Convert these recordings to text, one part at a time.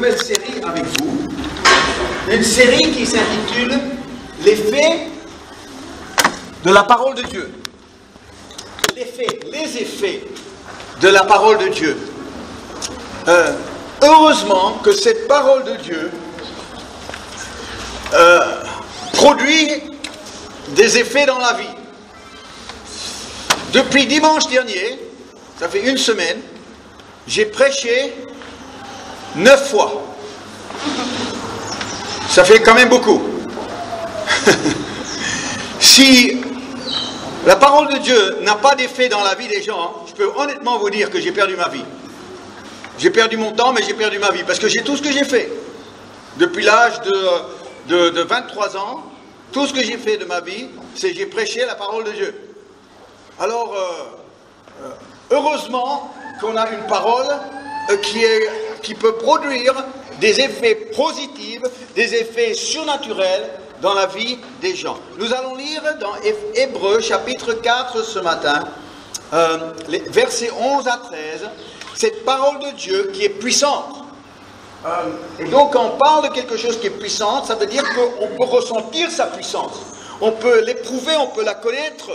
nouvelle série avec vous, une série qui s'intitule « L'effet de la parole de Dieu ». Les effets de la parole de Dieu. Heureusement que cette parole de Dieu produit des effets dans la vie. Depuis dimanche dernier, ça fait une semaine, j'ai prêché 9 fois. Ça fait quand même beaucoup. Si la parole de Dieu n'a pas d'effet dans la vie des gens, je peux honnêtement vous dire que j'ai perdu ma vie. J'ai perdu mon temps, mais j'ai perdu ma vie, parce que j'ai tout ce que j'ai fait. Depuis l'âge de 23 ans, tout ce que j'ai fait de ma vie, c'est j'ai prêché la parole de Dieu. Alors, heureusement qu'on a une parole qui peut produire des effets positifs, des effets surnaturels dans la vie des gens. Nous allons lire dans Hébreux chapitre 4 ce matin, les versets 11 à 13, cette parole de Dieu qui est puissante. Et donc quand on parle de quelque chose qui est puissante, ça veut dire qu'on peut ressentir sa puissance. On peut l'éprouver, on peut la connaître,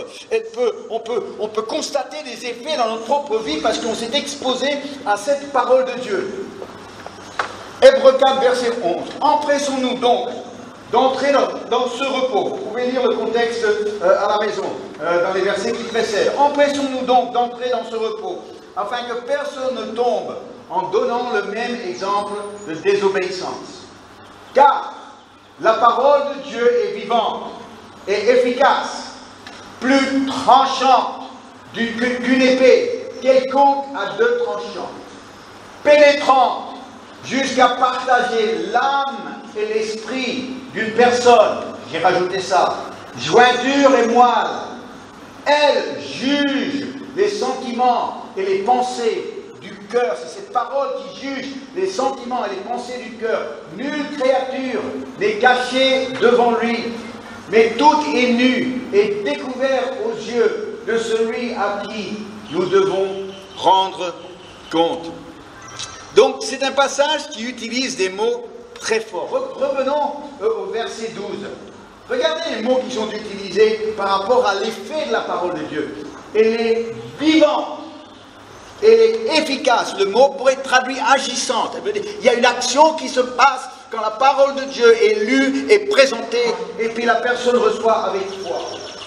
on peut constater des effets dans notre propre vie parce qu'on s'est exposé à cette parole de Dieu. Hébreux 4, verset 11. Empressons-nous donc d'entrer dans ce repos. Vous pouvez lire le contexte à la maison, dans les versets qui précèdent. Empressons-nous donc d'entrer dans ce repos, afin que personne ne tombe en donnant le même exemple de désobéissance. Car la parole de Dieu est vivante et efficace, plus tranchante qu'une épée quelconque à 2 tranchants, pénétrante jusqu'à partager l'âme et l'esprit d'une personne, j'ai rajouté ça, jointure et moelle. Elle juge les sentiments et les pensées du cœur. C'est cette parole qui juge les sentiments et les pensées du cœur. Nulle créature n'est cachée devant lui, mais tout est nu et découvert aux yeux de celui à qui nous devons rendre compte. Donc c'est un passage qui utilise des mots très forts. Revenons au verset 12. Regardez les mots qui sont utilisés par rapport à l'effet de la parole de Dieu. Elle est vivante, elle est efficace. Le mot pourrait être traduit agissante. Il y a une action qui se passe quand la parole de Dieu est lue et présentée, et puis la personne reçoit avec foi.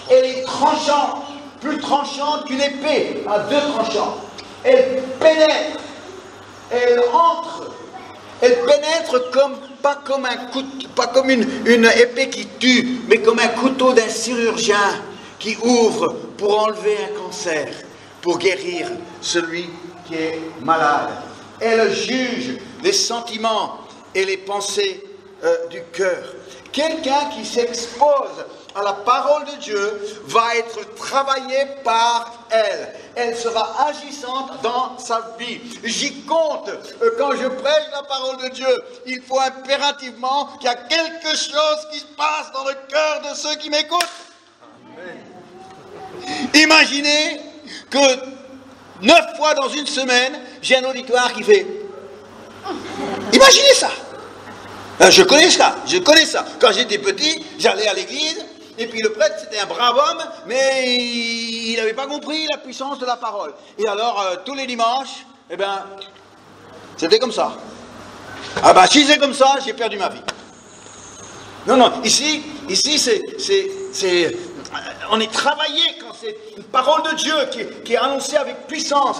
Elle est tranchante, plus tranchante qu'une épée à 2 tranchants. Elle pénètre, elle entre, elle pénètre pas comme une épée qui tue, mais comme un couteau d'un chirurgien qui ouvre pour enlever un cancer, pour guérir celui qui est malade. Elle juge les sentiments et les pensées du cœur. Quelqu'un qui s'expose à la parole de Dieu va être travaillé par elle. Elle sera agissante dans sa vie. J'y compte. Quand je prêche la parole de Dieu, il faut impérativement qu'il y a quelque chose qui se passe dans le cœur de ceux qui m'écoutent. Imaginez que 9 fois dans une semaine, j'ai un auditoire qui fait... Imaginez ça. Je connais ça. Quand j'étais petit, j'allais à l'église, et puis le prêtre, c'était un brave homme, mais il n'avait pas compris la puissance de la parole. Et alors, tous les dimanches, c'était comme ça. Ah ben, si c'est comme ça, j'ai perdu ma vie. Non, ici on est travaillé quand c'est une parole de Dieu qui est annoncée avec puissance,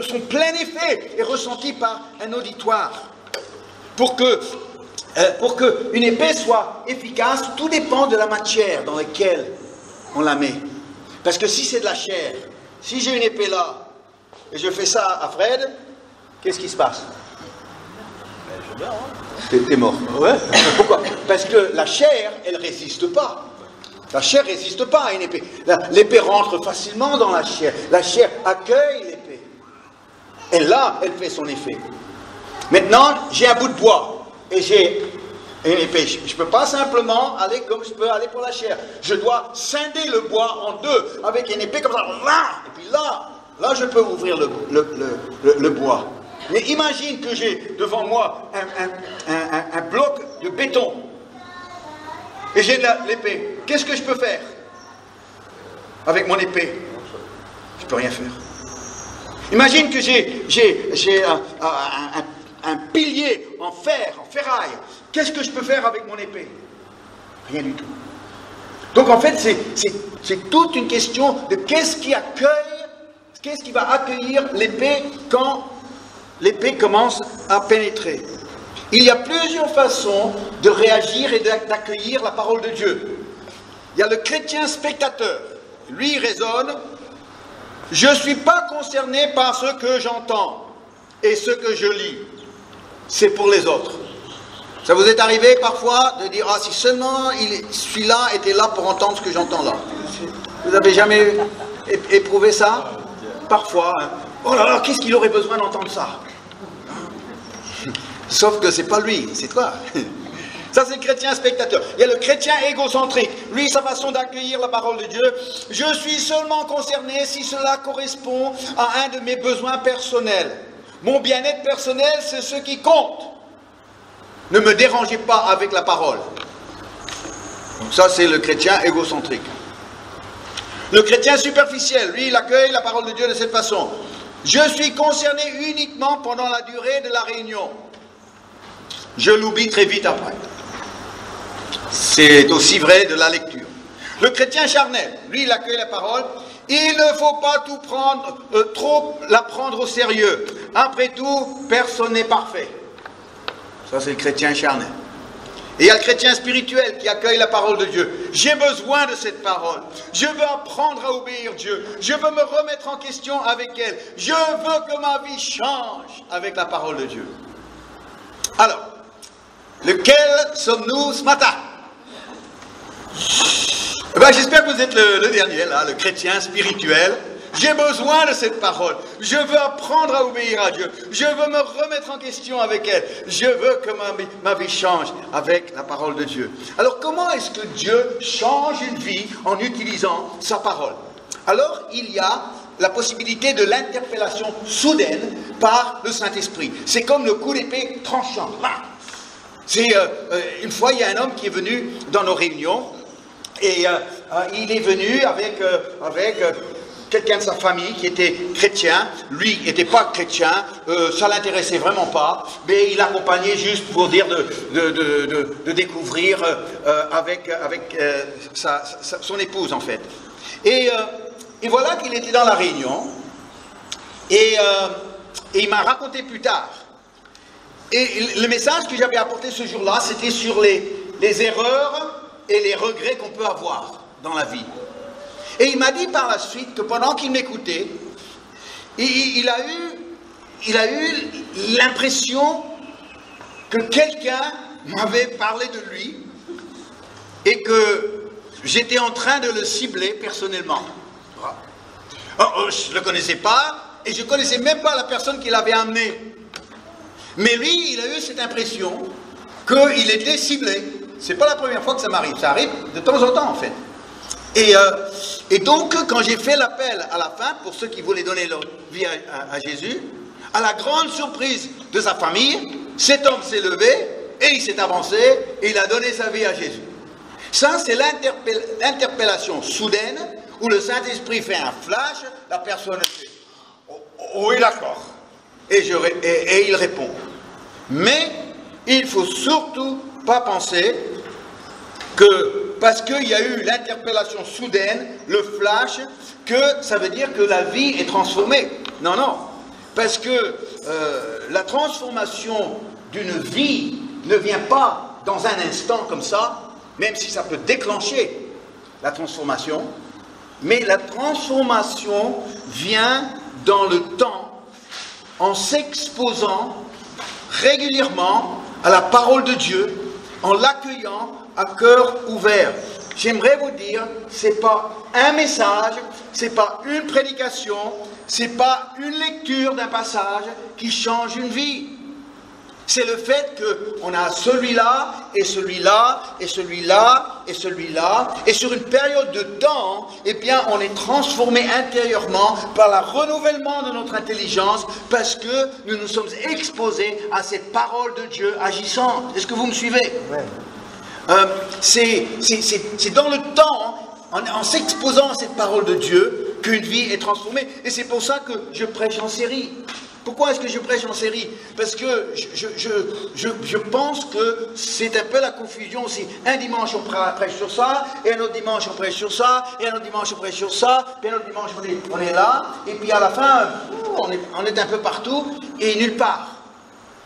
son plein effet est ressenti par un auditoire. Pour que une épée soit efficace, tout dépend de la matière dans laquelle on la met. Parce que si c'est de la chair, si j'ai une épée là, et je fais ça à Fred, qu'est-ce qui se passe? T'es mort. Ouais. Pourquoi? Parce que la chair, elle résiste pas. La chair résiste pas à une épée. L'épée rentre facilement dans la chair. La chair accueille l'épée. Et là, elle fait son effet. Maintenant, j'ai un bout de bois et j'ai une épée. Je ne peux pas simplement aller comme je peux aller pour la chair. Je dois scinder le bois en 2 avec une épée comme ça. Là, et puis là je peux ouvrir le bois. Mais imagine que j'ai devant moi un bloc de béton. Et j'ai l'épée. Qu'est-ce que je peux faire avec mon épée? Je ne peux rien faire. Imagine que j'ai un pilier en fer, en ferraille. Qu'est-ce que je peux faire avec mon épée? Rien du tout. Donc en fait, c'est toute une question de qu'est-ce qui va accueillir l'épée quand l'épée commence à pénétrer. Il y a plusieurs façons de réagir et d'accueillir la parole de Dieu. Il y a le chrétien spectateur. Lui, il raisonne. Je ne suis pas concerné par ce que j'entends et ce que je lis. C'est pour les autres. Ça vous est arrivé parfois de dire, ah, si seulement celui-là était là pour entendre ce que j'entends là. Vous n'avez jamais éprouvé ça? Parfois. Hein. Oh là là, qu'est-ce qu'il aurait besoin d'entendre ça? Sauf que c'est pas lui, c'est toi. Ça, c'est le chrétien spectateur. Il y a le chrétien égocentrique. Lui, sa façon d'accueillir la parole de Dieu. Je suis seulement concerné si cela correspond à un de mes besoins personnels. Mon bien-être personnel, c'est ce qui compte. Ne me dérangez pas avec la parole. Donc ça, c'est le chrétien égocentrique. Le chrétien superficiel, lui, il accueille la parole de Dieu de cette façon. Je suis concerné uniquement pendant la durée de la réunion. Je l'oublie très vite après. C'est aussi vrai de la lecture. Le chrétien charnel, lui, il accueille la parole. Il ne faut pas trop la prendre au sérieux. Après tout, personne n'est parfait. Ça, c'est le chrétien charnel. Et il y a le chrétien spirituel qui accueille la parole de Dieu. J'ai besoin de cette parole. Je veux apprendre à obéir Dieu. Je veux me remettre en question avec elle. Je veux que ma vie change avec la parole de Dieu. Alors, lequel sommes-nous ce matin? J'espère que vous êtes le dernier, là, le chrétien spirituel. J'ai besoin de cette parole. Je veux apprendre à obéir à Dieu. Je veux me remettre en question avec elle. Je veux que ma vie change avec la parole de Dieu. Alors, comment est-ce que Dieu change une vie en utilisant sa parole? Alors, il y a la possibilité de l'interpellation soudaine par le Saint-Esprit. C'est comme le coup d'épée tranchant. Une fois, il y a un homme qui est venu dans nos réunions et il est venu avec quelqu'un de sa famille qui était chrétien. Lui n'était pas chrétien, ça l'intéressait vraiment pas, mais il l'accompagnait juste pour dire de découvrir avec son épouse en fait. Et voilà qu'il était dans la réunion et il m'a raconté plus tard. Et le message que j'avais apporté ce jour-là, c'était sur les erreurs et les regrets qu'on peut avoir dans la vie. Et il m'a dit par la suite que pendant qu'il m'écoutait, il a eu l'impression que quelqu'un m'avait parlé de lui et que j'étais en train de le cibler personnellement. Je ne le connaissais pas et je ne connaissais même pas la personne qui l'avait amené. Mais lui, il a eu cette impression qu'il était ciblé. C'est pas la première fois que ça m'arrive. Ça arrive de temps en temps, en fait. Et donc, quand j'ai fait l'appel à la fin, pour ceux qui voulaient donner leur vie à Jésus, à la grande surprise de sa famille, cet homme s'est levé et il s'est avancé et il a donné sa vie à Jésus. Ça, c'est l'interpellation soudaine où le Saint-Esprit fait un flash, la personne fait « Oui, d'accord ». Et il répond. Mais il ne faut surtout pas penser que parce qu'il y a eu l'interpellation soudaine, le flash, que ça veut dire que la vie est transformée. Non, non. Parce que la transformation d'une vie ne vient pas dans un instant comme ça, même si ça peut déclencher la transformation, mais la transformation vient dans le temps en s'exposant régulièrement à la parole de Dieu, en l'accueillant à cœur ouvert. J'aimerais vous dire, c'est pas un message, c'est pas une prédication, c'est pas une lecture d'un passage qui change une vie. C'est le fait qu'on a celui-là, et celui-là, et celui-là, et celui-là, et sur une période de temps, eh bien, on est transformé intérieurement par le renouvellement de notre intelligence, parce que nous nous sommes exposés à cette parole de Dieu agissante. Est-ce que vous me suivez? C'est dans le temps, en s'exposant à cette parole de Dieu, qu'une vie est transformée. Et c'est pour ça que je prêche en série. Pourquoi est-ce que je prêche en série? Parce que je pense que c'est un peu la confusion aussi. Un dimanche on prêche sur ça, et un autre dimanche on prêche sur ça, et un autre dimanche on prêche sur ça, puis un autre dimanche on est là, et puis à la fin, on est un peu partout et nulle part.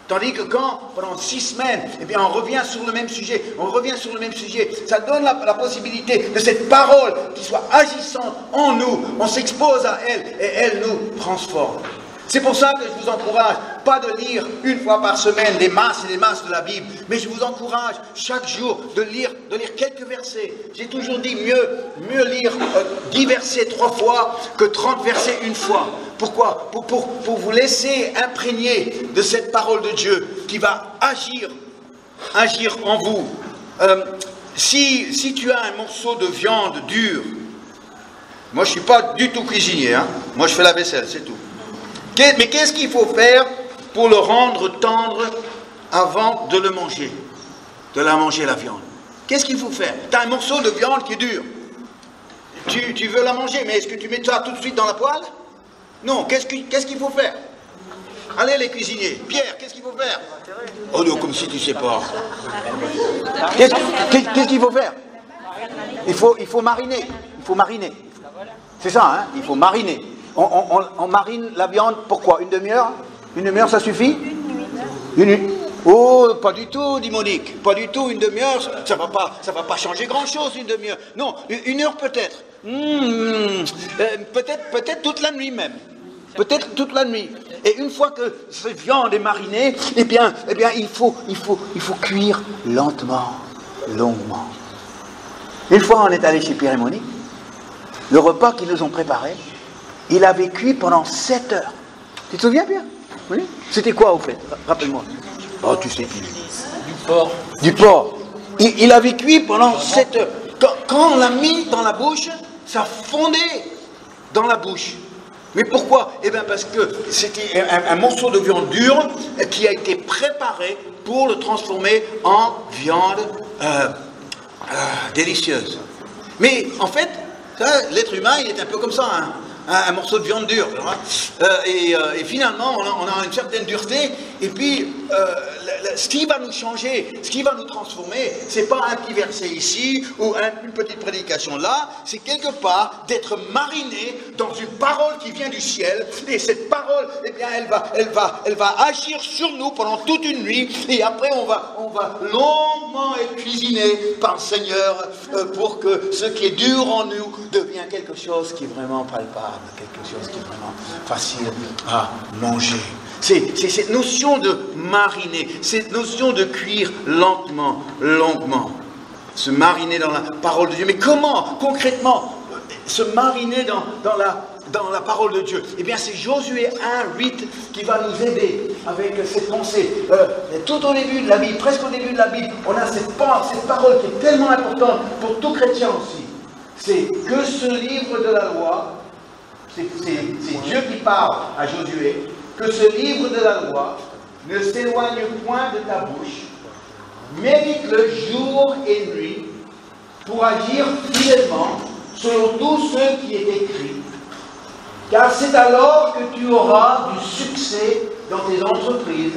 Tandis que quand, pendant 6 semaines, eh bien, on revient sur le même sujet, ça donne la possibilité de cette parole qui soit agissante en nous, on s'expose à elle, et elle nous transforme. C'est pour ça que je vous encourage, pas de lire une fois par semaine des masses et des masses de la Bible, mais je vous encourage chaque jour de lire quelques versets. J'ai toujours dit mieux lire 10 versets 3 fois que 30 versets une fois. Pourquoi? Pour vous laisser imprégner de cette parole de Dieu qui va agir en vous. Si tu as un morceau de viande dure, moi je ne suis pas du tout cuisinier, hein. Moi je fais la vaisselle, c'est tout. Mais qu'est-ce qu'il faut faire pour le rendre tendre avant de le manger? De la manger, la viande. Qu'est-ce qu'il faut faire? Tu as un morceau de viande qui est dur. Tu veux la manger, mais est-ce que tu mets ça tout de suite dans la poêle? Non, qu'est-ce qu'il faut faire? Allez les cuisiniers. Pierre, qu'est-ce qu'il faut faire? Oh non, comme si tu ne sais pas. Qu'est-ce qu'il faut faire? Il faut mariner. Il faut mariner. C'est ça, hein? Il faut mariner. On marine la viande, pourquoi? Une demi-heure? Une demi-heure, ça suffit? Une nuit. Oh, pas du tout, dit Monique. Pas du tout, une demi-heure, ça va pas changer grand-chose, une demi-heure. Non, une heure peut-être. Peut-être toute la nuit même. Peut-être toute la nuit. Et une fois que cette viande est marinée, eh bien, il faut cuire lentement, longuement. Une fois, on est allé chez Pierre et Monique. Le repas qu'ils nous ont préparé, il avait cuit pendant 7 heures. Tu te souviens, Pierre? Oui. C'était quoi, au fait? Rappelle-moi. Oh, tu sais plus. Du porc. Du porc. Il avait cuit pendant 7 heures. Quand on l'a mis dans la bouche, ça fondait dans la bouche. Mais pourquoi? Eh bien, parce que c'était un morceau de viande dure qui a été préparé pour le transformer en viande délicieuse. Mais, en fait, l'être humain, il est un peu comme ça, hein. Un morceau de viande dure. Et finalement, on a une certaine dureté. Et puis, ce qui va nous changer, ce qui va nous transformer, c'est pas un petit verset ici ou une petite prédication là. C'est quelque part d'être mariné dans une parole qui vient du ciel. Et cette parole, eh bien, elle va agir sur nous pendant toute une nuit. Et après, on va longuement être cuisiné par le Seigneur pour que ce qui est dur en nous devienne quelque chose qui est vraiment palpable. Quelque chose qui est vraiment facile à manger. C'est cette notion de mariner, cette notion de cuire lentement, longuement. Se mariner dans la parole de Dieu. Mais comment, concrètement, se mariner dans la parole de Dieu? Eh bien, c'est Josué 1:8 qui va nous aider avec cette pensée. Tout au début de la Bible, presque au début de la Bible, on a cette parole qui est tellement importante pour tout chrétien aussi. C'est que ce livre de la loi, c'est Dieu qui parle à Josué, que ce livre de la loi ne s'éloigne point de ta bouche, médite-le jour et nuit pour agir fidèlement selon tout ce qui est écrit, car c'est alors que tu auras du succès dans tes entreprises,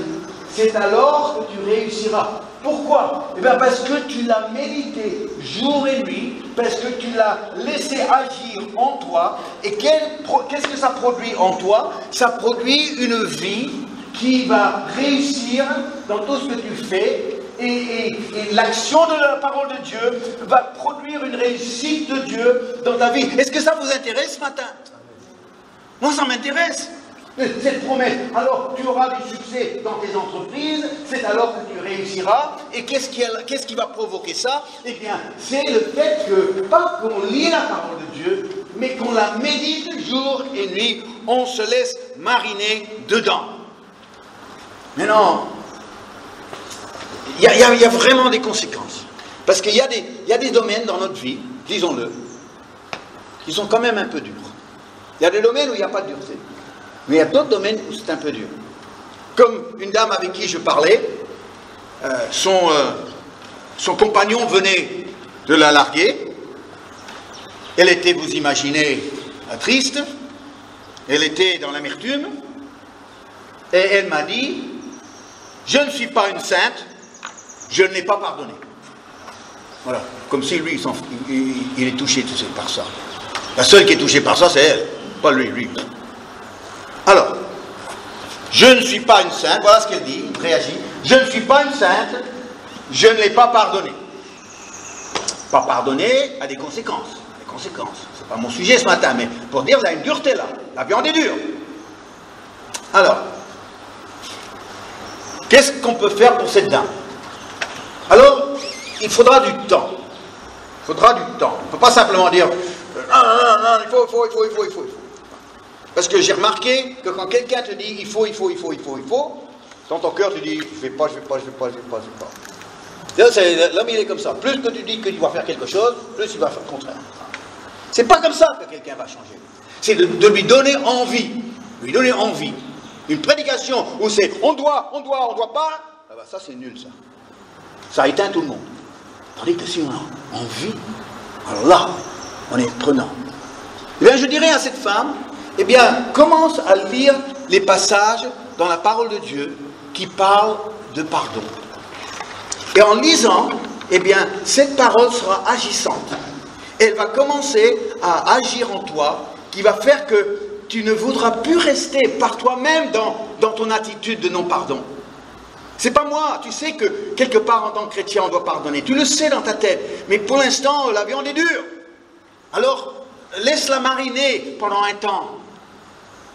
c'est alors que tu réussiras. Pourquoi? Eh bien parce que tu l'as médité jour et nuit, parce que tu l'as laissé agir en toi. Et qu'est-ce que ça produit en toi? Ça produit une vie qui va réussir dans tout ce que tu fais. Et l'action de la parole de Dieu va produire une réussite de Dieu dans ta vie. Est-ce que ça vous intéresse ce matin? Moi, ça m'intéresse. Cette promesse, alors tu auras du succès dans tes entreprises, c'est alors que tu réussiras. Et qu'est-ce qui va provoquer ça? Eh bien, c'est le fait que, pas qu'on lit la parole de Dieu, mais qu'on la médite jour et nuit, on se laisse mariner dedans. Maintenant, il y a vraiment des conséquences. Parce qu'il y a des domaines dans notre vie, disons-le, qui sont quand même un peu durs. Il y a des domaines où il n'y a pas de dureté. Mais il y a d'autres domaines où c'est un peu dur. Comme une dame avec qui je parlais, son compagnon venait de la larguer. Elle était, vous imaginez, triste. Elle était dans l'amertume. Et elle m'a dit, je ne suis pas une sainte, je ne l'ai pas pardonné. Voilà, comme si lui, il est touché par ça. La seule qui est touchée par ça, c'est elle, pas lui. Alors, je ne suis pas une sainte, voilà ce qu'elle dit, réagit. Je ne suis pas une sainte, je ne l'ai pas pardonné. Pas pardonné a des conséquences. C'est pas mon sujet ce matin, mais pour dire, il y a une dureté là. La viande est dure. Alors, qu'est-ce qu'on peut faire pour cette dame? Alors, il faudra du temps. On ne peut pas simplement dire, non, il faut. Parce que j'ai remarqué que quand quelqu'un te dit, il faut, dans ton cœur, tu dis, je vais pas. L'homme, il est comme ça. Plus que tu dis qu'il doit faire quelque chose, plus il va faire le contraire. C'est pas comme ça que quelqu'un va changer. C'est de lui donner envie. Une prédication où c'est on doit pas, ah ben ça c'est nul ça. Ça éteint tout le monde. Tandis que si on a envie, alors là, on est prenant. Eh bien, je dirais à cette femme, eh bien, commence à lire les passages dans la parole de Dieu qui parlent de pardon. Et en lisant, eh bien, cette parole sera agissante. Elle va commencer à agir en toi, qui va faire que tu ne voudras plus rester par toi-même dans ton attitude de non-pardon. C'est pas moi, tu sais que quelque part en tant que chrétien on doit pardonner, tu le sais dans ta tête, mais pour l'instant la viande est dure. Alors laisse-la mariner pendant un temps,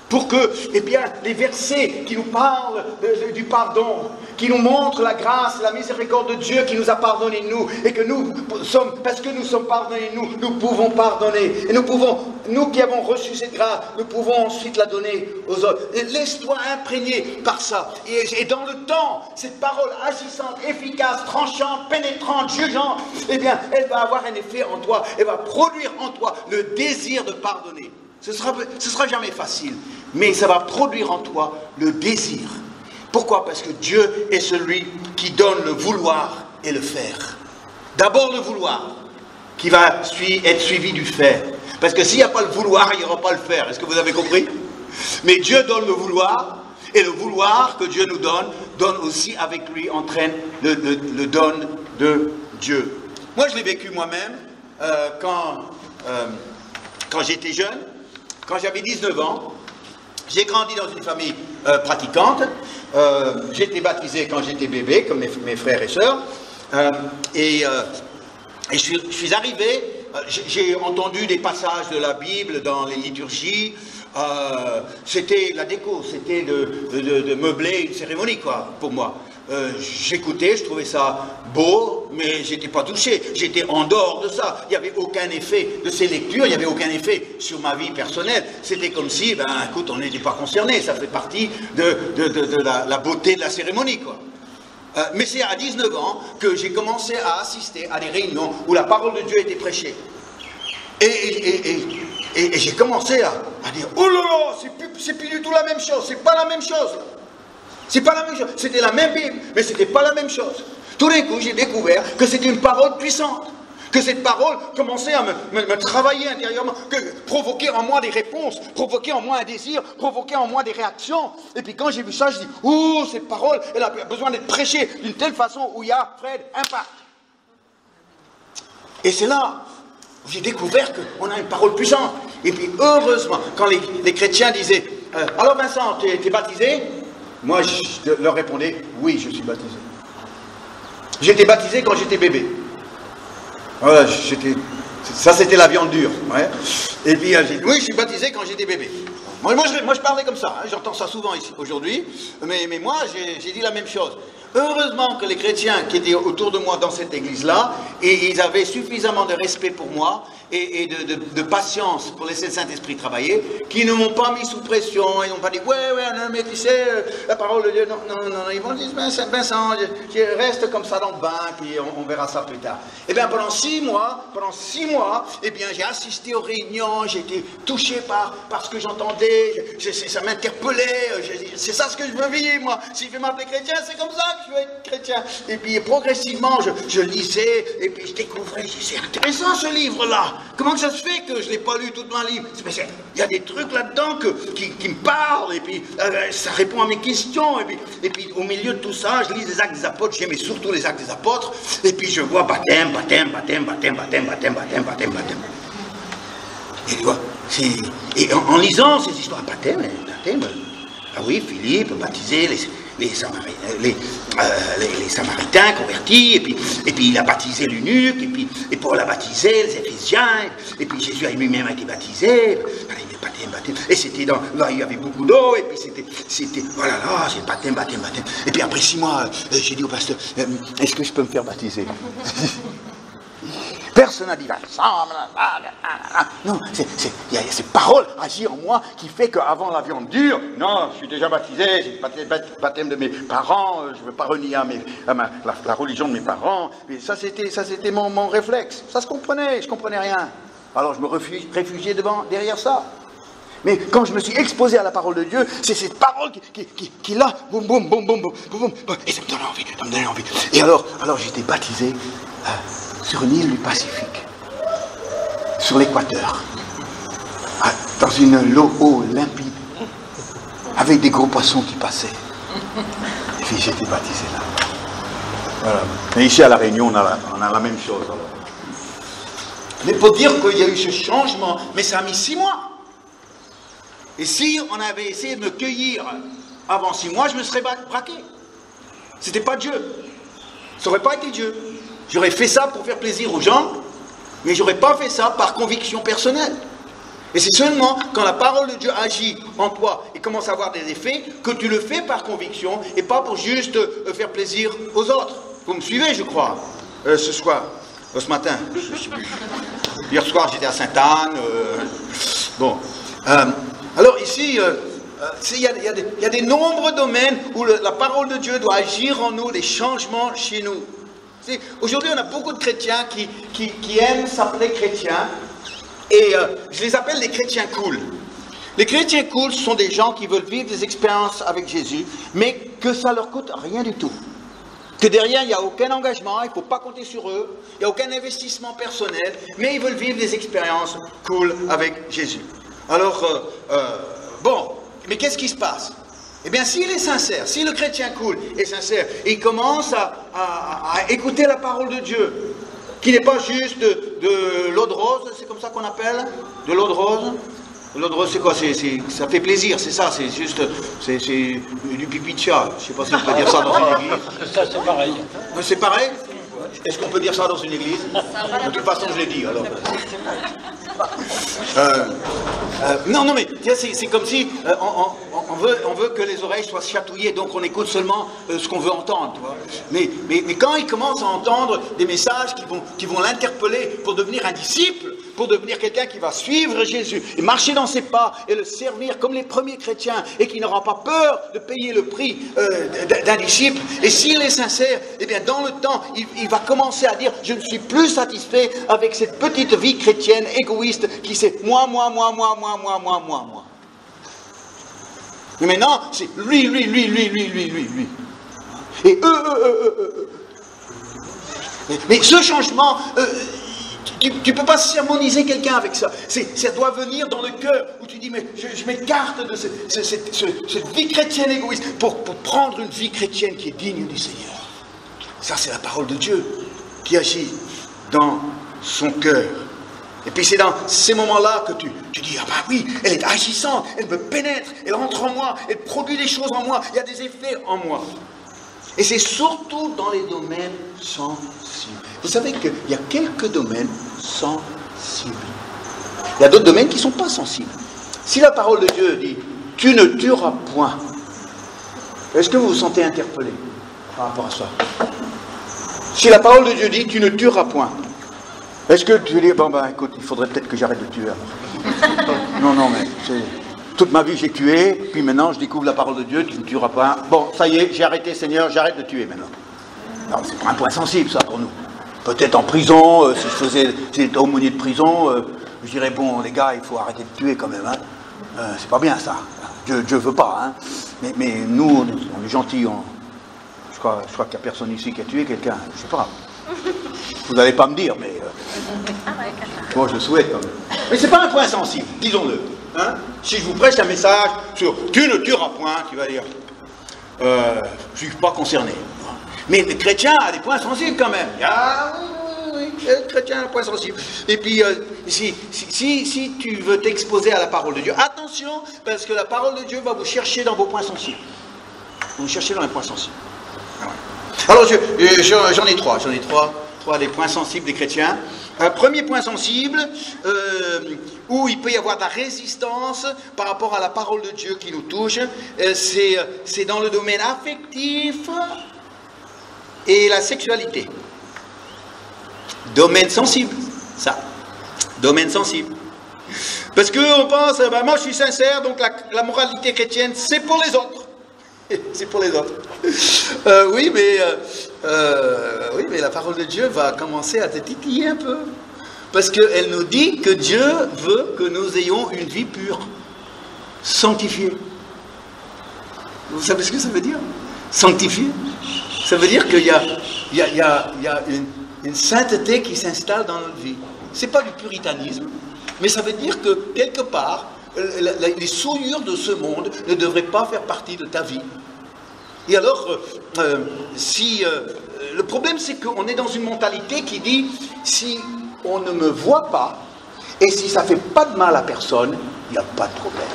pour que, eh bien, les versets qui nous parlent du pardon, qui nous montrent la grâce, la miséricorde de Dieu qui nous a pardonné nous, et que nous sommes, parce que nous sommes pardonnés, nous pouvons pardonner, et nous qui avons reçu cette grâce, nous pouvons ensuite la donner aux autres. Laisse-toi imprégner par ça, et dans le temps, cette parole agissante, efficace, tranchante, pénétrante, jugeante, eh bien, elle va avoir un effet en toi, elle va produire en toi le désir de pardonner. Ce sera jamais facile, mais ça va produire en toi le désir. Pourquoi? Parce que Dieu est celui qui donne le vouloir et le faire. D'abord le vouloir, qui va être suivi du faire. Parce que s'il n'y a pas le vouloir, il n'y aura pas le faire. Est-ce que vous avez compris? Mais Dieu donne le vouloir, et le vouloir que Dieu nous donne aussi avec lui, entraîne le don de Dieu. Moi, je l'ai vécu moi-même quand j'étais jeune. Quand j'avais 19 ans, j'ai grandi dans une famille pratiquante. J'ai été baptisé quand j'étais bébé, comme mes frères et sœurs. Et je suis arrivé, j'ai entendu des passages de la Bible dans les liturgies. C'était la déco, c'était de meubler une cérémonie, quoi, pour moi. J'écoutais, je trouvais ça beau, mais j'étais pas touché, j'étais en dehors de ça. Il n'y avait aucun effet de ces lectures, il n'y avait aucun effet sur ma vie personnelle. C'était comme si, ben écoute, on n'était pas concerné, ça fait partie de la beauté de la cérémonie, quoi. Mais c'est à 19 ans que j'ai commencé à assister à des réunions où la parole de Dieu était prêchée. Et j'ai commencé à dire, oh là là, c'est plus du tout la même chose, c'est pas la même chose, là. C'est pas la même chose, c'était la même Bible, mais c'était pas la même chose. Tout d'un coup, j'ai découvert que c'était une parole puissante, que cette parole commençait à me travailler intérieurement, que provoquer en moi des réponses, provoquer en moi un désir, provoquer en moi des réactions. Et puis quand j'ai vu ça, je dis, oh, cette parole, elle a besoin d'être prêchée d'une telle façon où il y a, Fred, impact. Et c'est là où j'ai découvert qu'on a une parole puissante. Et puis heureusement, quand les chrétiens disaient, alors Vincent, t'es baptisé? Moi, je leur répondais, oui, je suis baptisé. J'étais baptisé quand j'étais bébé. Voilà, ça c'était la viande dure. Ouais. Et puis, j'ai dit, oui, je suis baptisé quand j'étais bébé. Moi, je parlais comme ça, hein, j'entends ça souvent ici aujourd'hui, mais moi, j'ai dit la même chose. Heureusement que les chrétiens qui étaient autour de moi dans cette église-là, et ils avaient suffisamment de respect pour moi et de patience pour laisser le Saint-Esprit travailler, qui ne m'ont pas mis sous pression, ils n'ont pas dit, ouais, non, mais tu sais, la parole de Dieu, non, ils vont dire, Vincent, je reste comme ça dans le bain, puis on verra ça plus tard. Eh bien, pendant 6 mois, eh bien, j'ai assisté aux réunions, j'ai été touché par ce que j'entendais, ça m'interpellait, c'est ça ce que je veux vivre, moi. Si je vais m'appeler chrétien, c'est comme ça que je veux être chrétien. Et puis, progressivement, je lisais, et puis je découvrais, c'est intéressant ce livre-là. Comment que ça se fait que je ne l'ai pas lu toute ma vie? Il y a des trucs là-dedans qui me parlent, et puis ça répond à mes questions, et puis au milieu de tout ça, je lis les Actes des Apôtres, j'aimais surtout les Actes des Apôtres, et puis je vois baptême. Et tu vois, et en lisant ces histoires, baptême, ah oui, Philippe, baptisé, les Samaritains convertis, et puis il a baptisé l'eunuque, et Paul a baptisé les Éphésiens, et puis Jésus lui-même a été baptisé, baptême, et c'était là il y avait beaucoup d'eau, et puis c'était, voilà, là, c'est baptême, et puis après 6 mois, j'ai dit au pasteur, est-ce que je peux me faire baptiser? Personne n'a dit non, il y a ces paroles agir en moi qui fait qu'avant la viande dure, non, je suis déjà baptisé, c'est le baptême de mes parents, je ne veux pas renier à la religion de mes parents. Mais ça c'était mon réflexe. Ça se comprenait, je ne comprenais rien. Alors je me réfugiais derrière ça. Mais quand je me suis exposé à la parole de Dieu, c'est cette parole qui là, boum, et ça me donnait envie. Et alors j'étais baptisé sur une île du Pacifique, sur l'équateur, dans une eau limpide, avec des gros poissons qui passaient. Et puis j'étais baptisé là. Voilà. Et ici à La Réunion, on a la même chose. Alors. Mais pour dire qu'il y a eu ce changement, mais ça a mis 6 mois. Et si on avait essayé de me cueillir avant 6 mois, je me serais braqué. C'était pas Dieu. Ça n'aurait pas été Dieu. J'aurais fait ça pour faire plaisir aux gens, mais je n'aurais pas fait ça par conviction personnelle. Et c'est seulement quand la parole de Dieu agit en toi et commence à avoir des effets que tu le fais par conviction et pas pour juste faire plaisir aux autres. Vous me suivez, je crois, ce matin. Hier soir, j'étais à Sainte-Anne. Bon. Alors ici, il y a des nombreux domaines où la parole de Dieu doit agir en nous, des changements chez nous. Aujourd'hui, on a beaucoup de chrétiens qui aiment s'appeler chrétiens, et je les appelle les chrétiens cool. Les chrétiens cool sont des gens qui veulent vivre des expériences avec Jésus, mais que ça leur coûte rien du tout. Que derrière, il n'y a aucun engagement, il ne faut pas compter sur eux, il n'y a aucun investissement personnel, mais ils veulent vivre des expériences cool avec Jésus. Alors, bon, mais qu'est-ce qui se passe? Eh bien, s'il est sincère, si le chrétien cool est sincère, et il commence à écouter la parole de Dieu, qui n'est pas juste de l'eau de rose, c'est comme ça qu'on appelle? De l'eau de rose? L'eau de rose, c'est quoi? Ça fait plaisir, c'est ça, c'est juste, c'est du pipi de chat. Je ne sais pas si on peut dire ça dans une église. Ça, c'est pareil. C'est pareil? Est-ce qu'on peut dire ça dans une église? De toute façon, je l'ai dit, alors. Non, mais c'est comme si on veut que les oreilles soient chatouillées, donc on écoute seulement ce qu'on veut entendre. Tu vois. Mais quand il commence à entendre des messages qui vont l'interpeller pour devenir un disciple, pour devenir quelqu'un qui va suivre Jésus et marcher dans ses pas et le servir comme les premiers chrétiens et qui n'aura pas peur de payer le prix d'un disciple, et s'il est sincère, eh bien dans le temps, il va commencer à dire: je ne suis plus satisfait avec cette petite vie chrétienne égoïste qui c'est moi. Mais maintenant, c'est lui. Et eux. Mais ce changement, tu ne peux pas sermoniser quelqu'un avec ça. Ça doit venir dans le cœur où tu dis: mais je m'écarte de cette vie chrétienne égoïste pour prendre une vie chrétienne qui est digne du Seigneur. Ça, c'est la parole de Dieu qui agit dans son cœur. Et puis c'est dans ces moments-là que tu dis: ah ben oui, elle est agissante, elle me pénètre, elle entre en moi, elle produit des choses en moi, il y a des effets en moi. Et c'est surtout dans les domaines sensibles. Vous savez qu'il y a quelques domaines sensibles. Il y a d'autres domaines qui ne sont pas sensibles. Si la parole de Dieu dit: tu ne tueras point, est-ce que vous vous sentez interpellé? par rapport à ça. Si la parole de Dieu dit, tu ne tueras point, est-ce que tu dis, bon ben écoute, il faudrait peut-être que j'arrête de tuer alors. Non, mais toute ma vie j'ai tué, puis maintenant je découvre la parole de Dieu, tu ne tueras pas. Bon, ça y est, j'ai arrêté Seigneur, j'arrête de tuer maintenant. Non, c'est pas un point sensible ça pour nous. Peut-être en prison, si j'étais aumônier de prison, je dirais, bon les gars, il faut arrêter de tuer quand même, hein. C'est pas bien ça. Dieu veut pas, hein. Mais nous, on est gentils, je crois qu'il n'y a personne ici qui a tué quelqu'un, je sais pas. Vous n'allez pas me dire, mais moi je le souhaite quand même. Mais c'est pas un point sensible, disons-le. Hein? Si je vous prêche un message sur tu ne tueras point, tu vas dire je ne suis pas concerné. Mais le chrétien a des points sensibles quand même. Ah oui, le chrétien a un point sensible. Et puis si tu veux t'exposer à la parole de Dieu, attention, parce que la parole de Dieu va vous chercher dans vos points sensibles. Vous cherchez dans les points sensibles. Alors j'en ai trois des points sensibles des chrétiens. Premier point sensible, où il peut y avoir de la résistance par rapport à la parole de Dieu qui nous touche, c'est dans le domaine affectif et la sexualité. Domaine sensible, ça. Domaine sensible. Parce qu'on pense, moi je suis sincère, donc la moralité chrétienne, c'est pour les autres. C'est pour les autres. Oui, mais la parole de Dieu va commencer à te titiller un peu. Parce qu'elle nous dit que Dieu veut que nous ayons une vie pure, sanctifiée. Vous savez ce que ça veut dire? Sanctifiée. Ça veut dire qu'il y a une sainteté qui s'installe dans notre vie. Ce n'est pas du puritanisme, mais ça veut dire que quelque part, les souillures de ce monde ne devraient pas faire partie de ta vie. Et alors, le problème c'est qu'on est dans une mentalité qui dit, si on ne me voit pas, et si ça ne fait pas de mal à personne, il n'y a pas de problème.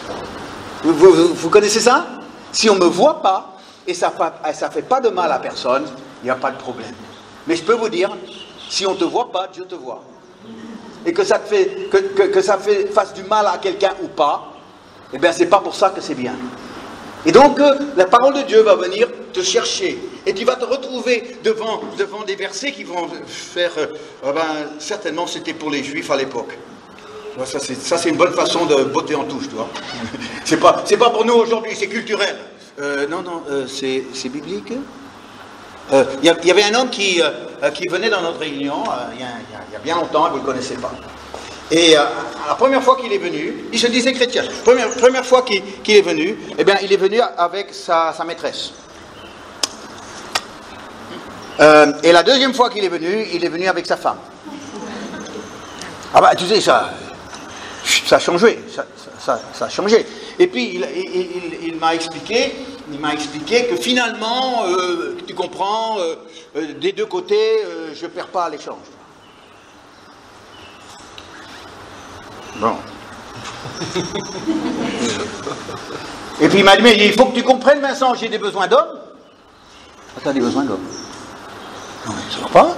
Vous connaissez ça? Si on ne me voit pas, et ça ne fait pas de mal à personne, il n'y a pas de problème. Mais je peux vous dire, si on ne te voit pas, Dieu te voit. Et que ça fasse du mal à quelqu'un ou pas, eh bien c'est pas pour ça que c'est bien. Et donc la parole de Dieu va venir te chercher et tu vas te retrouver devant des versets qui vont faire certainement c'était pour les Juifs à l'époque. Ça c'est une bonne façon de botter en touche, tu vois. C'est pas pour nous aujourd'hui, c'est culturel. C'est biblique. Il y avait un homme qui venait dans notre réunion il y a bien longtemps, et vous ne le connaissez pas. Et la première fois qu'il est venu, il se disait chrétien. Première fois qu'il est venu, eh bien, il est venu avec sa maîtresse. Et la deuxième fois qu'il est venu avec sa femme. Ah bah tu sais, ça a changé, ça a changé. Et puis il m'a expliqué que finalement, tu comprends, des deux côtés, je ne perds pas à l'échange. Bon. Et puis il m'a dit, mais il faut que tu comprennes, Vincent, j'ai des besoins d'hommes. Ah, t'as des besoins d'hommes? Non, mais ça va pas.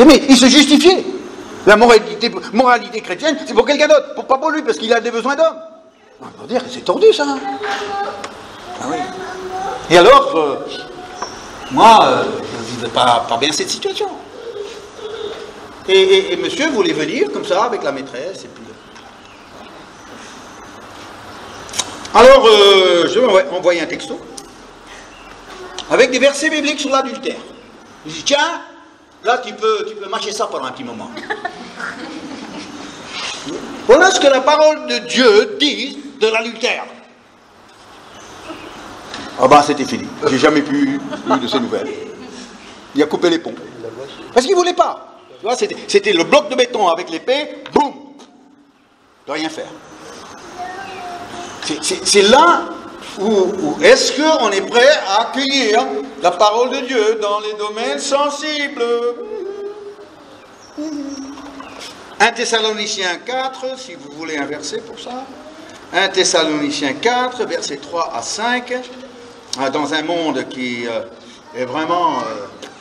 Mais il se justifiait. La moralité chrétienne, c'est pour quelqu'un d'autre, pas pour lui, parce qu'il a des besoins d'hommes. On va dire que c'est tordu, ça. Ah oui. Et alors, moi, je ne vivais pas bien cette situation. Et monsieur voulait venir comme ça avec la maîtresse et puis. Alors je lui ai envoyé un texto avec des versets bibliques sur l'adultère. Je lui ai dit tiens, là tu peux mâcher ça pendant un petit moment. Voilà ce que la parole de Dieu dit de l'adultère. Ah ben c'était fini. J'ai jamais eu de ces nouvelles. Il a coupé les ponts. Parce qu'il ne voulait pas. Tu vois, c'était le bloc de béton avec l'épée, boum, de rien faire. C'est là où est-ce qu'on est prêt à accueillir la parole de Dieu dans les domaines sensibles. 1 Thessaloniciens 4, si vous voulez un verset pour ça. 1 Thessaloniciens 4, versets 3 à 5, dans un monde qui est vraiment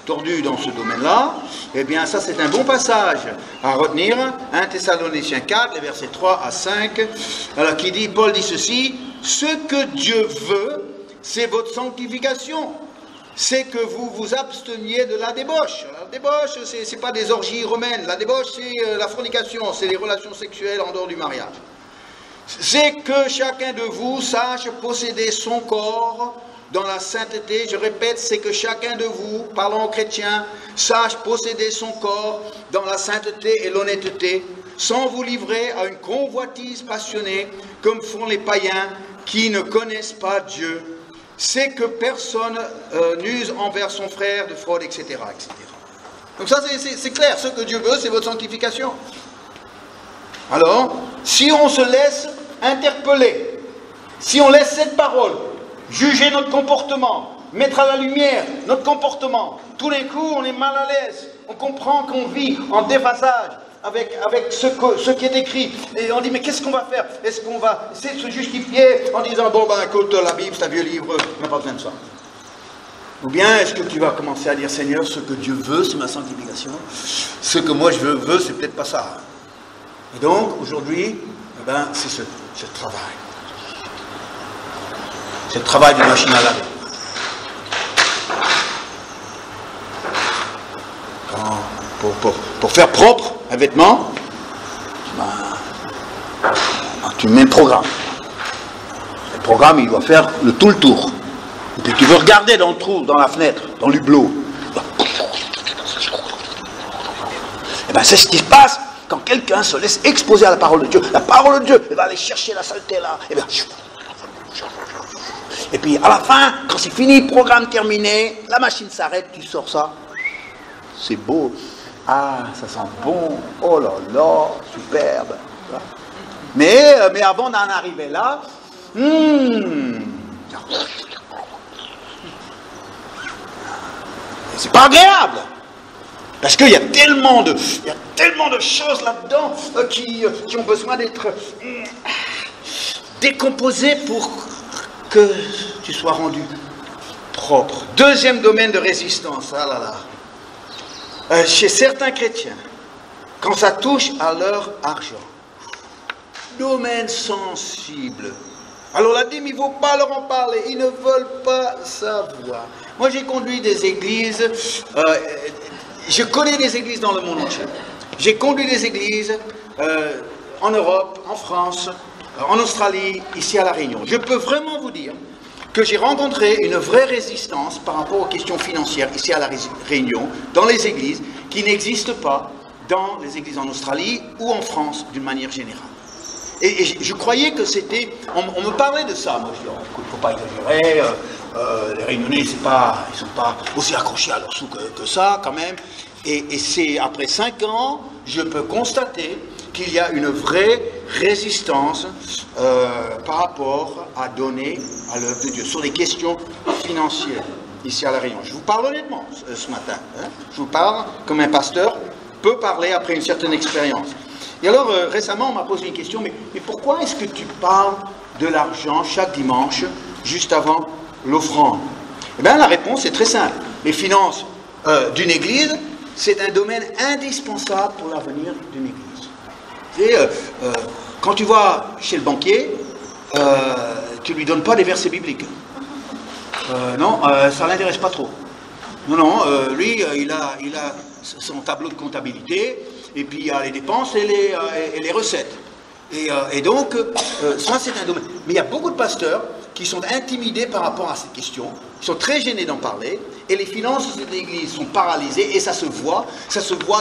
tordu dans ce domaine-là, eh bien ça c'est un bon passage à retenir. 1 Thessaloniciens 4, les versets 3 à 5, alors Paul dit ceci, ce que Dieu veut, c'est votre sanctification, c'est que vous vous absteniez de la débauche. La débauche, c'est pas des orgies romaines. La débauche, c'est la fornication, c'est les relations sexuelles en dehors du mariage. C'est que chacun de vous sache posséder son corps dans la sainteté. Je répète, c'est que chacun de vous, parlant aux chrétiens, sache posséder son corps dans la sainteté et l'honnêteté, sans vous livrer à une convoitise passionnée, comme font les païens qui ne connaissent pas Dieu. C'est que personne n'use envers son frère de fraude, etc., etc. Donc ça, c'est clair. Ce que Dieu veut, c'est votre sanctification. Alors, si on se laisse interpeller, si on laisse cette parole juger notre comportement, mettre à la lumière notre comportement, tout d'un coup, on est mal à l'aise. On comprend qu'on vit en déphasage avec ce qui est écrit. Et on dit, mais qu'est-ce qu'on va faire? Est-ce qu'on va essayer de se justifier en disant, bon, ben écoute, la Bible, c'est un vieux livre, on n'a pas besoin de ça. Ou bien, est-ce que tu vas commencer à dire, Seigneur, ce que Dieu veut, c'est ma sanctification. Ce que moi je veux, c'est peut-être pas ça. Et donc, aujourd'hui, eh ben, c'est ce travail. C'est le travail de machine à laver. Pour faire propre un vêtement, tu mets le programme. Le programme, il doit faire tout le tour. Et puis tu veux regarder dans le trou, dans la fenêtre, dans l'hublot. Et bien c'est ce qui se passe quand quelqu'un se laisse exposer à la parole de Dieu. La parole de Dieu, elle va aller chercher la saleté là. Et puis à la fin, quand c'est fini, programme terminé, la machine s'arrête, tu sors ça. C'est beau. Ah, ça sent bon. Oh là là, superbe. Mais avant d'en arriver là, c'est pas agréable. Parce qu'il y a tellement de choses là-dedans qui ont besoin d'être décomposées pour que tu sois rendu propre. Deuxième domaine de résistance, ah là là. Chez certains chrétiens, quand ça touche à leur argent, domaine sensible. Alors la dîme, il ne faut pas leur en parler, ils ne veulent pas savoir. Moi j'ai conduit des églises, je connais des églises dans le monde entier. J'ai conduit des églises en Europe, en France, en Australie, ici à La Réunion. Je peux vraiment vous dire que j'ai rencontré une vraie résistance par rapport aux questions financières ici à La Réunion, dans les églises, qui n'existent pas dans les églises en Australie ou en France d'une manière générale. Et je croyais que c'était... On me parlait de ça, moi je dis, oh, écoute, il ne faut pas exagérer, les Réunionnais, ils ne sont pas aussi accrochés à leurs sous que ça, quand même. Et c'est après 5 ans, je peux constater qu'il y a une vraie résistance par rapport à donner à l'œuvre de Dieu, sur les questions financières, ici à La Réunion. Je vous parle honnêtement ce matin, hein. Je vous parle comme un pasteur peut parler après une certaine expérience. Et alors, récemment, on m'a posé une question, mais pourquoi est-ce que tu parles de l'argent chaque dimanche, juste avant l'offrande? Eh bien, la réponse est très simple. Les finances d'une église, c'est un domaine indispensable pour l'avenir d'une église. Et, quand tu vas chez le banquier, tu ne lui donnes pas des versets bibliques. Non, ça ne l'intéresse pas trop. Non, lui, il a son tableau de comptabilité, et puis il y a les dépenses et les recettes. Et donc, ça c'est un domaine. Mais il y a beaucoup de pasteurs qui sont intimidés par rapport à cette question, qui sont très gênés d'en parler, et les finances de l'Église sont paralysées, et ça se voit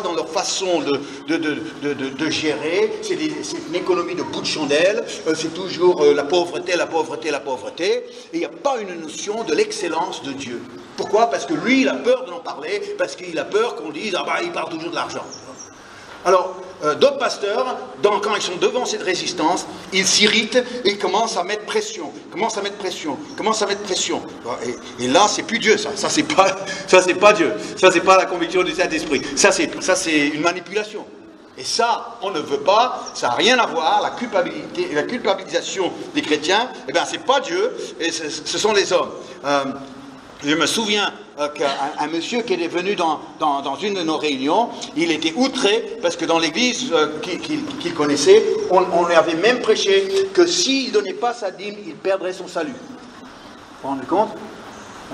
dans leur façon de gérer. C'est une économie de bout de chandelle, c'est toujours la pauvreté, et il n'y a pas une notion de l'excellence de Dieu. Pourquoi? Parce que lui, il a peur d'en parler, parce qu'il a peur qu'on dise, ah bah, il parle toujours de l'argent. Alors, d'autres pasteurs, quand ils sont devant cette résistance, ils s'irritent et ils commencent à mettre pression, Et là, c'est plus Dieu, ça c'est pas Dieu, ça c'est pas la conviction du Saint-Esprit, ça c'est une manipulation. Et ça, on ne veut pas, ça n'a rien à voir, la culpabilisation des chrétiens, eh bien c'est pas Dieu, et ce sont les hommes. Je me souviens qu'un monsieur qui est venu dans une de nos réunions, il était outré parce que dans l'église qu'il connaissait, on lui avait même prêché que s'il ne donnait pas sa dîme, il perdrait son salut. Vous vous rendez compte?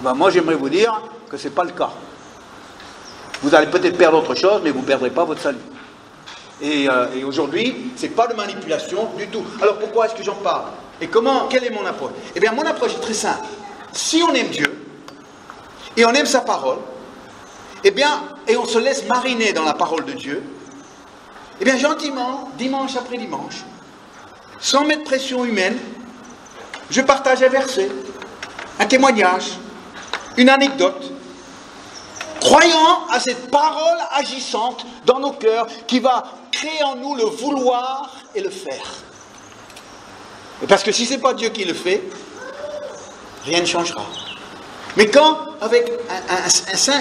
Ben, moi, j'aimerais vous dire que ce n'est pas le cas. Vous allez peut-être perdre autre chose, mais vous ne perdrez pas votre salut. Et aujourd'hui, ce n'est pas de manipulation du tout. Alors pourquoi est-ce que j'en parle? Et quelle est mon approche? Eh bien, mon approche est très simple. Si on aime Dieu, et on aime sa parole, eh bien, et on se laisse mariner dans la parole de Dieu, eh bien, gentiment, dimanche après dimanche, sans mettre pression humaine, je partage un verset, un témoignage, une anecdote, croyant à cette parole agissante dans nos cœurs qui va créer en nous le vouloir et le faire. Et parce que si ce n'est pas Dieu qui le fait, rien ne changera. Mais quand, avec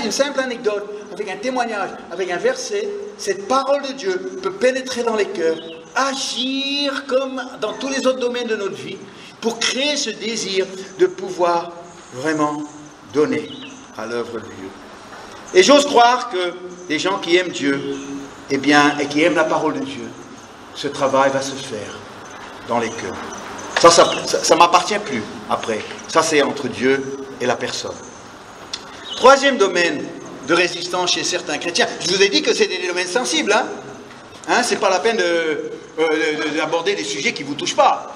une simple anecdote, avec un témoignage, avec un verset, cette parole de Dieu peut pénétrer dans les cœurs, agir comme dans tous les autres domaines de notre vie, pour créer ce désir de pouvoir vraiment donner à l'œuvre de Dieu. Et j'ose croire que les gens qui aiment Dieu, eh bien, et qui aiment la parole de Dieu, ce travail va se faire dans les cœurs. Ça ne m'appartient plus après. Ça, c'est entre Dieu et la personne. Troisième domaine de résistance chez certains chrétiens. Je vous ai dit que c'était des domaines sensibles. C'est pas la peine d'aborder des sujets qui ne vous touchent pas.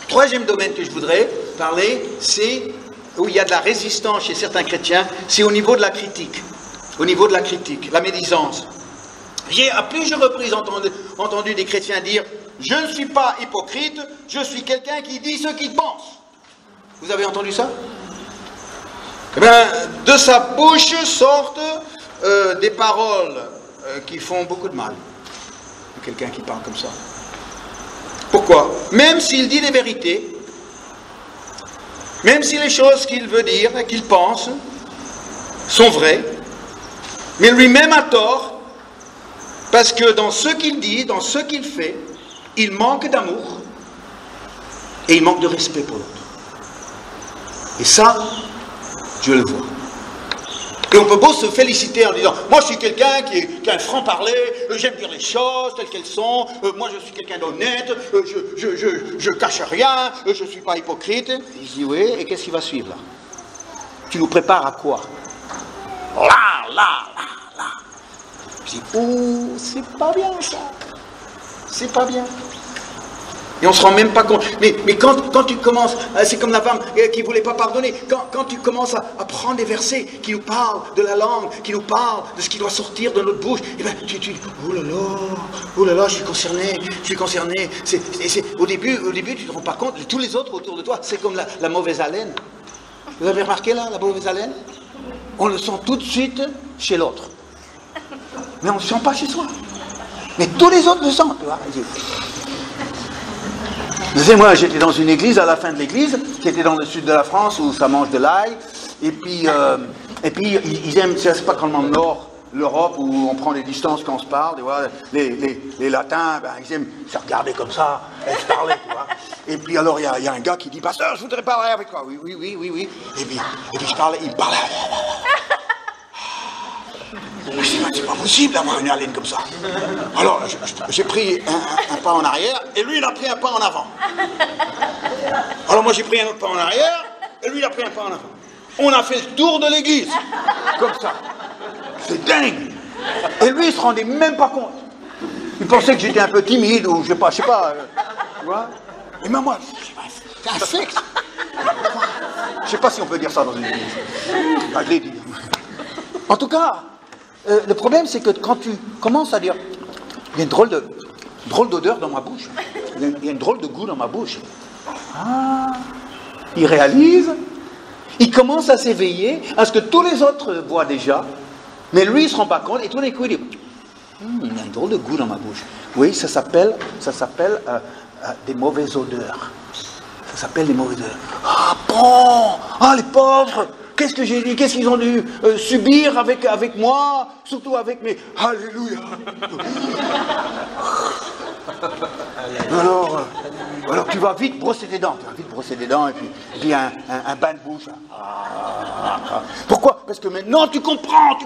Troisième domaine que je voudrais parler, c'est où il y a de la résistance chez certains chrétiens, c'est au niveau de la critique. Au niveau de la critique, la médisance. J'ai à plusieurs reprises entendu des chrétiens dire « Je ne suis pas hypocrite, je suis quelqu'un qui dit ce qu'il pense. » Vous avez entendu ça? Eh bien, de sa bouche sortent des paroles qui font beaucoup de mal. Quelqu'un qui parle comme ça. Pourquoi? Même s'il dit des vérités, même si les choses qu'il veut dire et qu'il pense sont vraies, mais lui-même a tort, parce que dans ce qu'il dit, dans ce qu'il fait, il manque d'amour et il manque de respect pour l'autre. Et ça, je le vois. Et on peut beau se féliciter en disant « Moi, je suis quelqu'un qui a un franc-parler, j'aime dire les choses telles qu'elles sont, moi, je suis quelqu'un d'honnête, je cache rien, je ne suis pas hypocrite. » Et je dis « Oui, et qu'est-ce qui va suivre là? Tu nous prépares à quoi? » Là. Je dis « Oh, c'est pas bien ça. C'est pas bien. » Et on ne se rend même pas compte. Mais quand tu commences, c'est comme la femme qui ne voulait pas pardonner, quand tu commences à prendre des versets qui nous parlent de la langue, qui nous parlent de ce qui doit sortir de notre bouche, et bien tu dis, oh là là, je suis concerné. Au début, tu ne te rends pas compte, tous les autres autour de toi, c'est comme la mauvaise haleine. Vous avez remarqué là, la mauvaise haleine? On le sent tout de suite chez l'autre. Mais on ne le sent pas chez soi. Mais tous les autres le sentent, tu vois. Vous savez, moi, j'étais dans une église, à la fin de l'église, qui était dans le sud de la France, où ça mange de l'ail, et puis ils aiment, c'est pas comme dans le nord, l'Europe, où on prend des distances quand on se parle, tu vois, les latins, ben, ils aiment se regarder comme ça, et se parler, tu vois. Et puis alors, il y a un gars qui dit, pasteur, je voudrais parler avec toi. Oui. Et puis je parlais, il me parlait. C'est pas possible d'avoir une haleine comme ça. Alors, j'ai pris un pas en arrière, et lui, il a pris un pas en avant. Alors, moi, j'ai pris un autre pas en arrière, et lui, il a pris un pas en avant. On a fait le tour de l'église, comme ça. C'est dingue. Et lui, il se rendait même pas compte. Il pensait que j'étais un peu timide, ou je sais pas, tu vois. Et même moi, c'est un sexe. Je sais pas si on peut dire ça dans une église. Ah, je l'ai dit. En tout cas, le problème, c'est que quand tu commences à dire, il y a une drôle d'odeur dans ma bouche, il y a une drôle de goût dans ma bouche. Ah, il réalise, il commence à s'éveiller à ce que tous les autres voient déjà, mais lui, il ne se rend pas compte, et tout d'un coup, il dit, il y a une drôle de goût dans ma bouche. Oui, ça s'appelle des mauvaises odeurs. Ça s'appelle des mauvaises odeurs. Ah bon, ah les pauvres. Qu'est-ce que j'ai dit? Qu'est-ce qu'ils ont dû subir avec moi? Surtout avec mes... Alléluia. Alors tu vas vite brosser tes dents. Et puis un bain de bouche. Pourquoi? Parce que maintenant tu comprends.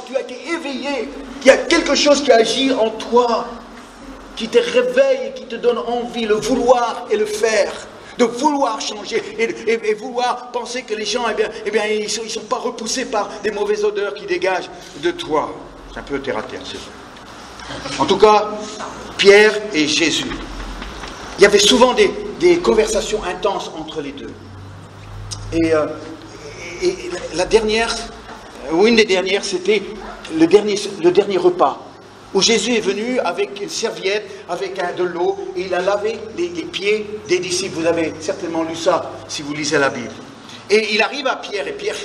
Tu as été éveillé. Il y a quelque chose qui agit en toi, qui te réveille et qui te donne envie, le vouloir et le faire. de vouloir changer et vouloir penser que les gens, ils sont pas repoussés par des mauvaises odeurs qui dégagent de toi. C'est un peu terre à terre, c'est vrai. En tout cas, Pierre et Jésus, il y avait souvent des conversations intenses entre les deux. Et la dernière, ou une des dernières, c'était le dernier repas, où Jésus est venu avec une serviette, avec de l'eau, et il a lavé les pieds des disciples. Vous avez certainement lu ça, si vous lisez la Bible. Et il arrive à Pierre, et Pierre,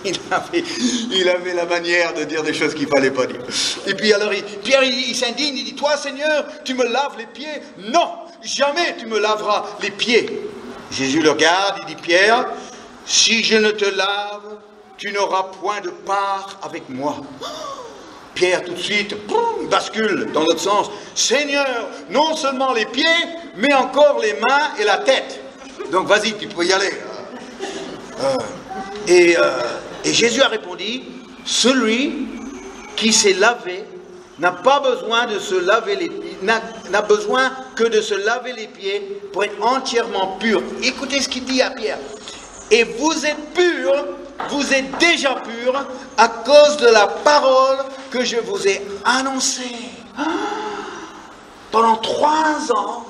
il avait la manière de dire des choses qu'il ne fallait pas dire. Et puis alors, Pierre, il s'indigne, il dit, toi Seigneur, tu me laves les pieds? Non, jamais tu me laveras les pieds. Jésus le regarde, il dit, Pierre, si je ne te lave, tu n'auras point de part avec moi. Pierre, tout de suite, il bascule dans l'autre sens. Seigneur, non seulement les pieds, mais encore les mains et la tête. Donc vas-y, tu peux y aller. Et Jésus a répondu, celui qui s'est lavé n'a pas besoin de se laver les pieds, n'a besoin que de se laver les pieds pour être entièrement pur. Écoutez ce qu'il dit à Pierre. Et vous êtes purs, vous êtes déjà purs à cause de la parole que je vous ai annoncée. Pendant 3 ans,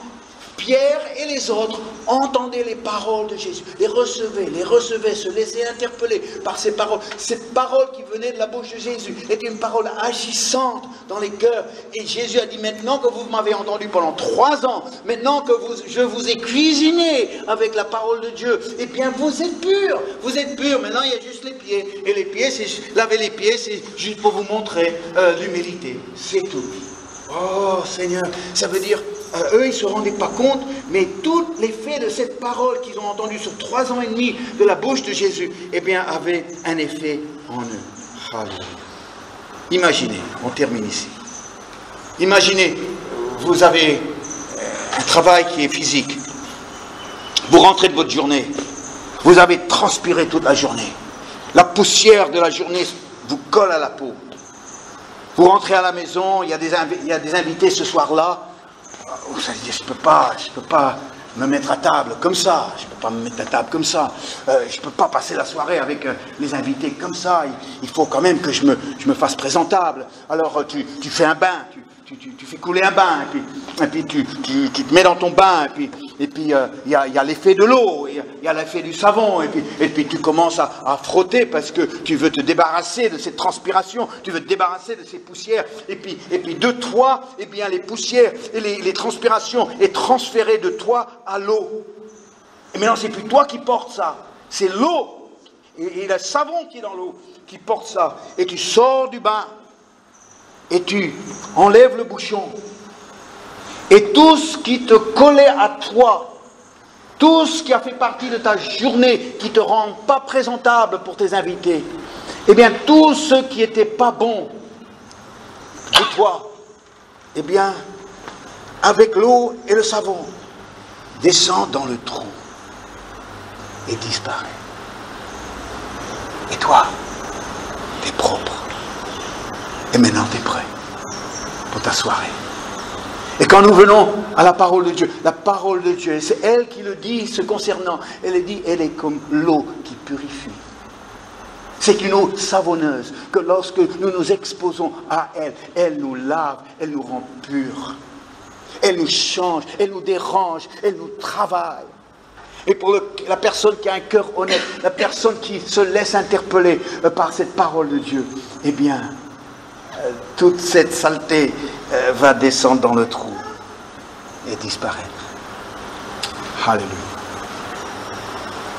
Pierre et les autres entendaient les paroles de Jésus, les recevaient, se laissaient interpeller par ces paroles. Cette parole qui venait de la bouche de Jésus était une parole agissante dans les cœurs. Et Jésus a dit, maintenant que vous m'avez entendu pendant 3 ans, maintenant que je vous ai cuisiné avec la parole de Dieu, eh bien vous êtes purs, maintenant il y a juste les pieds. Et les pieds, laver les pieds, c'est juste pour vous montrer l'humilité, c'est tout. Oh Seigneur, ça veut dire, eux ils ne se rendaient pas compte, mais tout l'effet de cette parole qu'ils ont entendue sur 3 ans et demi de la bouche de Jésus, eh bien avait un effet en eux. Alléluia. Imaginez, on termine ici. Imaginez, vous avez un travail qui est physique. Vous rentrez de votre journée, vous avez transpiré toute la journée. La poussière de la journée vous colle à la peau. Vous rentrez à la maison, il y a des invités ce soir-là. Vous allez dire, je peux pas me mettre à table comme ça. Je ne peux pas me mettre à table comme ça. Je ne peux pas passer la soirée avec les invités comme ça. Il faut quand même que je me fasse présentable. Alors tu fais un bain, tu fais couler un bain, et puis tu te mets dans ton bain, et puis il y a l'effet de l'eau, il y a l'effet du savon, et puis tu commences à frotter parce que tu veux te débarrasser de cette transpiration, tu veux te débarrasser de ces poussières, et puis de toi, eh bien les poussières et les transpirations est transférée de toi à l'eau. Et maintenant c'est plus toi qui portes ça, c'est l'eau et le savon qui est dans l'eau qui porte ça, et tu sors du bain. Et tu enlèves le bouchon. Et tout ce qui te collait à toi, tout ce qui a fait partie de ta journée, qui ne te rend pas présentable pour tes invités, eh bien, tout ce qui n'était pas bon pour toi, eh bien, avec l'eau et le savon, descend dans le trou et disparaît. Et toi, tu es propre. Et maintenant, tu es prêt pour ta soirée. Et quand nous venons à la parole de Dieu, c'est elle qui le dit ce concernant. Elle dit, elle est comme l'eau qui purifie. C'est une eau savonneuse que lorsque nous nous exposons à elle, elle nous lave, elle nous rend purs. Elle nous change, elle nous dérange, elle nous travaille. Et pour la personne qui a un cœur honnête, la personne qui se laisse interpeller par cette parole de Dieu, eh bien, toute cette saleté va descendre dans le trou et disparaître. Alléluia.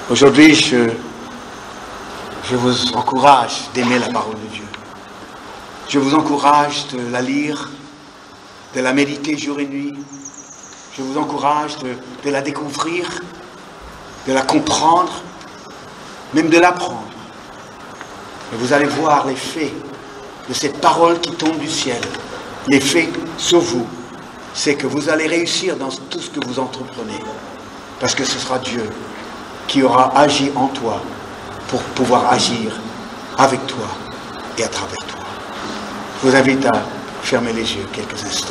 Aujourd'hui, je vous encourage d'aimer la parole de Dieu. Je vous encourage de la lire, de la méditer jour et nuit. Je vous encourage de la découvrir, de la comprendre, même de l'apprendre. Et vous allez voir l'effet de cette parole qui tombe du ciel. L'effet sur vous, c'est que vous allez réussir dans tout ce que vous entreprenez. Parce que ce sera Dieu qui aura agi en toi pour pouvoir agir avec toi et à travers toi. Je vous invite à fermer les yeux quelques instants.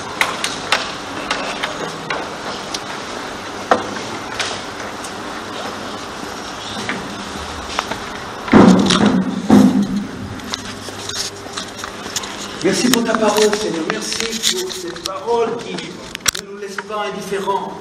Merci pour ta parole, Seigneur. Merci pour cette parole qui ne nous laisse pas indifférents.